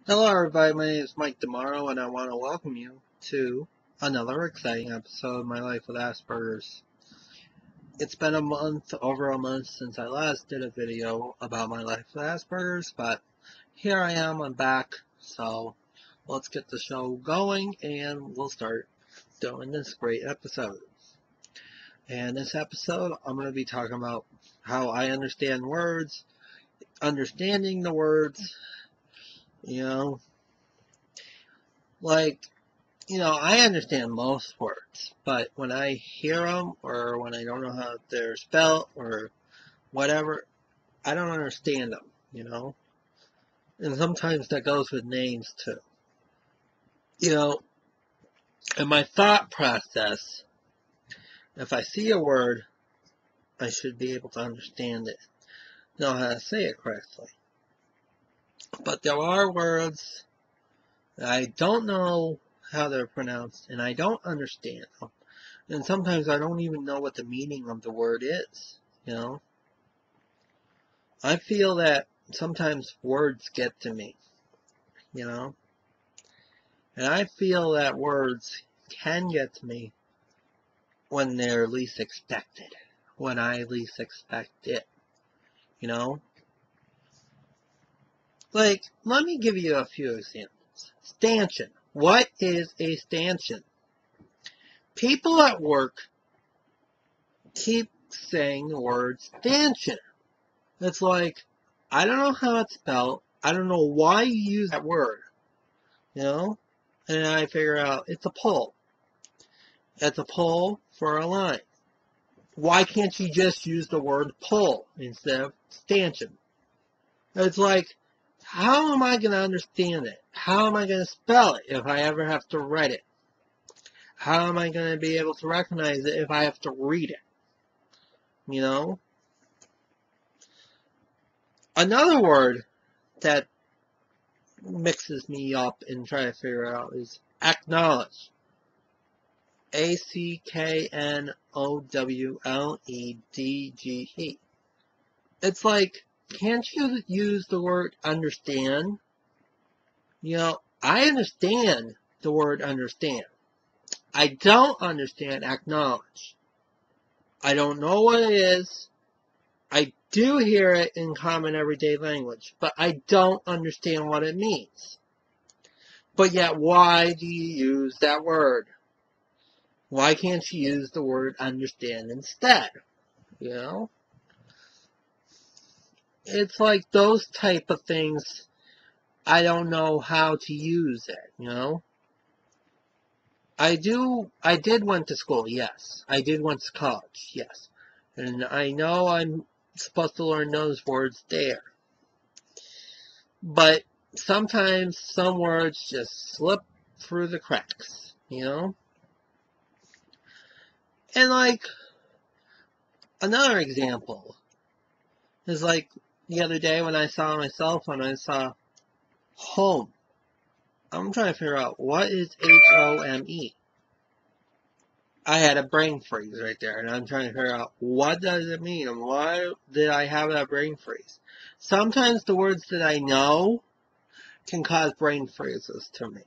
Hello everybody, my name is Mike Demaro and I want to welcome you to another exciting episode of My Life with Asperger's. It's been over a month since I last did a video about my life with Asperger's, but here I am, I'm back, so let's get the show going and we'll start doing this great episode. And this episode, I'm going to be talking about how I understand words, understanding the words, like, I understand most words, but when I hear them or when I don't know how they're spelled or whatever, I don't understand them. And sometimes that goes with names too. In my thought process, if I see a word, I should be able to understand it, know how to say it correctly. But there are words that I don't know how they're pronounced and I don't understand them. And sometimes I don't even know what the meaning of the word is. I feel that sometimes words get to me, you know? And I feel that words can get to me when they're least expected, when I least expect it, you know? Like, let me give you a few examples. Stanchion. What is a stanchion? People at work keep saying the word stanchion. It's like, I don't know how it's spelled. I don't know why you use that word, you know? And I figure out it's a pull. It's a pull for a line. Why can't you just use the word pull instead of stanchion? It's like, how am I going to understand it? How am I going to spell it if I ever have to write it? How am I going to be able to recognize it if I have to read it? You know? Another word that mixes me up and try to figure out is acknowledge. Aknowledge. It's like, can't you use the word understand? I understand the word understand. I don't understand acknowledge. I don't know what it is. I do hear it in common everyday language, but I don't understand what it means. But yet, why do you use that word? Why can't you use the word understand instead? It's like those type of things. I don't know how to use it. I did went to school, yes. I did went to college, yes. And I know I'm supposed to learn those words there. But sometimes some words just slip through the cracks. And like, another example is like the other day when I saw myself and I saw home. I'm trying to figure out what is HOME. I had a brain freeze right there, and I'm trying to figure out what does it mean and why did I have that brain freeze. Sometimes the words that I know can cause brain freezes to me.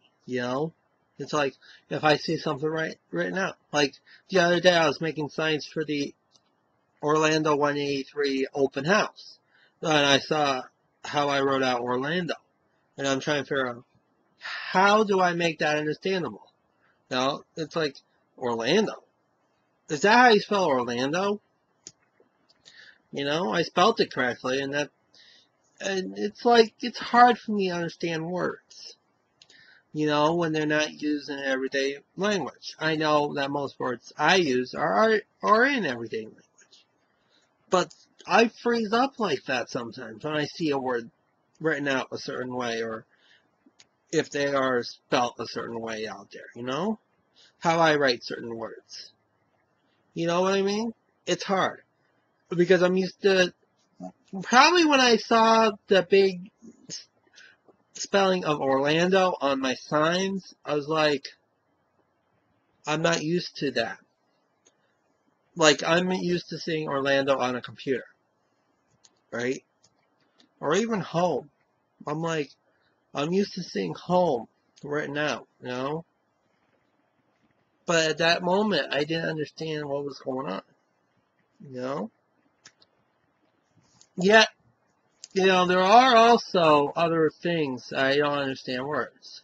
It's like if I see something written out. Like the other day I was making signs for the Orlando 183 open house, and I saw how I wrote out Orlando, and I'm trying to figure out how do I make that understandable. It's like Orlando. Is that how you spell Orlando? I spelled it correctly, and it's like, it's hard for me to understand words, when they're not used in everyday language. I know that most words I use are in everyday language, but I freeze up like that sometimes when I see a word written out a certain way, or if they are spelt a certain way out there, how I write certain words. You know what I mean? It's hard because I'm used to, probably when I saw the big spelling of Orlando on my signs, I was like, I'm not used to that. Like, I'm used to seeing Orlando on a computer, right? Or even home. I'm like, I'm used to seeing home written out, you know? But at that moment, I didn't understand what was going on, you know? Yet, you know, there are also other things I don't understand words.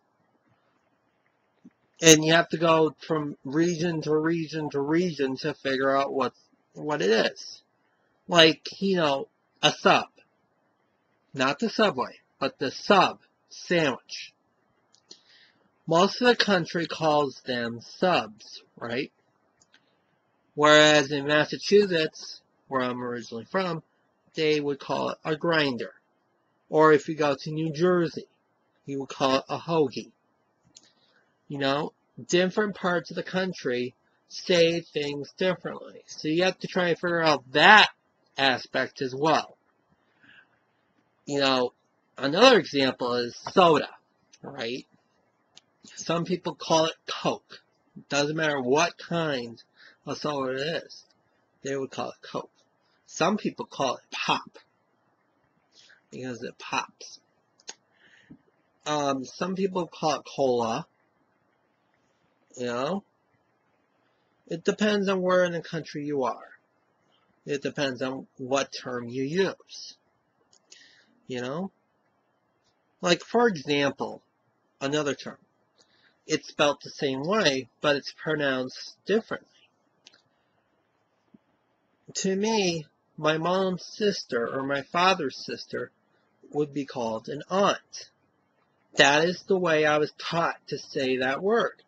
And you have to go from region to region to region to figure out what it is. Like, you know, a sub. Not the subway, but the sub sandwich. Most of the country calls them subs, right? Whereas in Massachusetts, where I'm originally from, they would call it a grinder. Or if you go to New Jersey, you would call it a hoagie. You know, different parts of the country say things differently. So you have to try and figure out that aspect as well. You know, another example is soda, right? Some people call it Coke. It doesn't matter what kind of soda it is. They would call it Coke. Some people call it pop because it pops. Some people call it cola. You know, it depends on where in the country you are. It depends on what term you use. You know, like for example, another term. It's spelled the same way, but it's pronounced differently. To me, my mom's sister or my father's sister would be called an aunt. That is the way I was taught to say that word,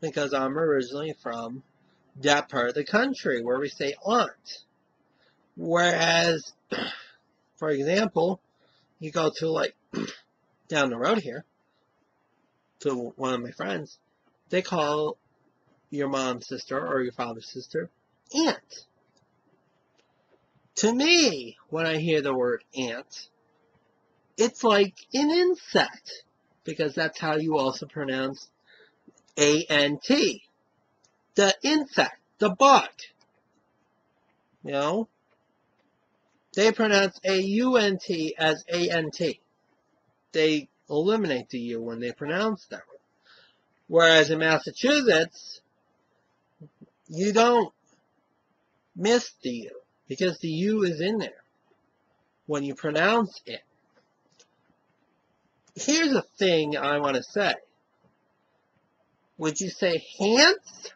because I'm originally from that part of the country where we say aunt. Whereas, for example, you go to like down the road here to one of my friends, they call your mom's sister or your father's sister aunt. To me, when I hear the word aunt, it's like an insect, because that's how you also pronounce A-N-T. The insect, the bug. You know? They pronounce A-U-N-T as A-N-T. They eliminate the U when they pronounce that. Whereas in Massachusetts, you don't miss the U, because the U is in there when you pronounce it. Here's a thing I want to say. Would you say hants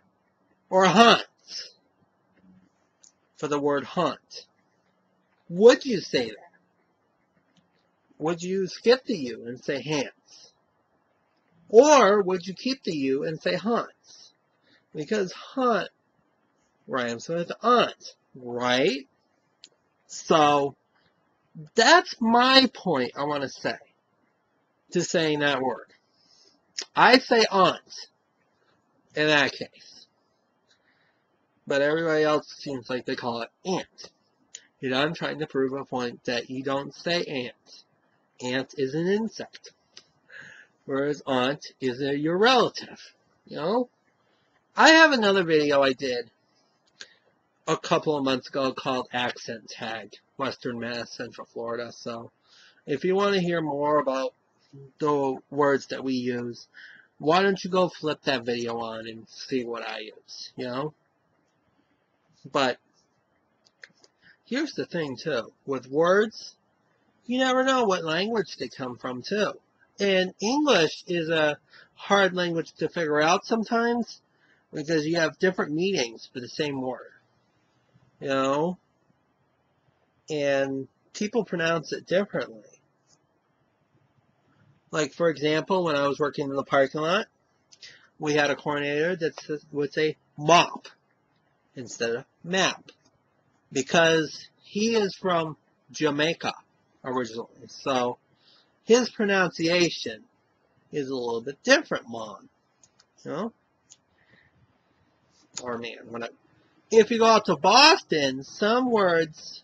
or hunts for the word hunt? Would you say that? Would you skip the U and say hants? Or would you keep the U and say hunts? Because hunt rhymes with aunt, right? So, that's my point I want to say to saying that word. I say aunt in that case. But everybody else seems like they call it aunt. You know, I'm trying to prove a point that you don't say ant. Ant is an insect. Whereas aunt is your relative. You know? I have another video I did a couple of months ago called Accent Tag, Western Mass, Central Florida. So, if you want to hear more about the words that we use, why don't you go flip that video on and see what I use, you know? But, here's the thing, too. With words, you never know what language they come from, too. And English is a hard language to figure out sometimes, because you have different meanings for the same word. You know? And people pronounce it differently. Like, for example, when I was working in the parking lot, we had a coordinator that would say mop instead of map, because he is from Jamaica originally. So his pronunciation is a little bit different, Mom. You know? Or man, whatever. If you go out to Boston, some words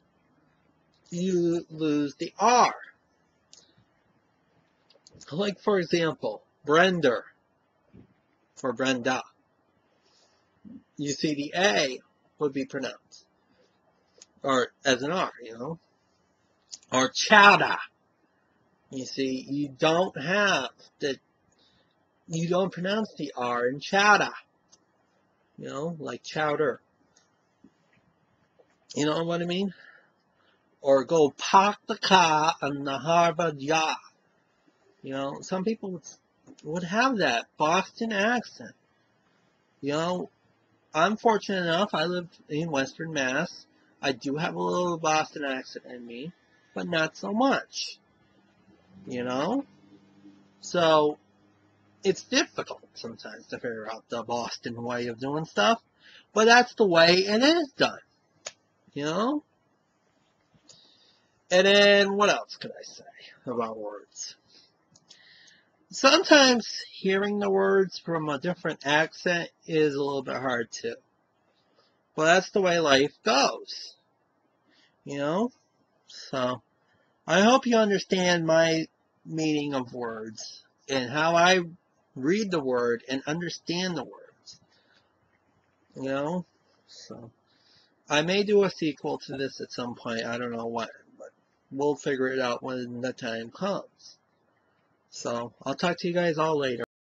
you lose the R. Like, for example, Brender for Brenda. You see the A would be pronounced, or as an R, you know? Or chowder, You see, you don't pronounce the R in chowder. You know, like chowder. You know what I mean? Or go park the car on the Harvard Yard. You know, some people would have that Boston accent. You know, I'm fortunate enough, I live in Western Mass. I do have a little Boston accent in me, but not so much. You know? So, it's difficult sometimes to figure out the Boston way of doing stuff, but that's the way it is done. You know? And then, what else could I say about words? Sometimes hearing the words from a different accent is a little bit hard too. But that's the way life goes. You know? So, I hope you understand my meaning of words and how I read the word and understand the words. You know? So, I may do a sequel to this at some point. I don't know when, but we'll figure it out when the time comes. So, I'll talk to you guys all later.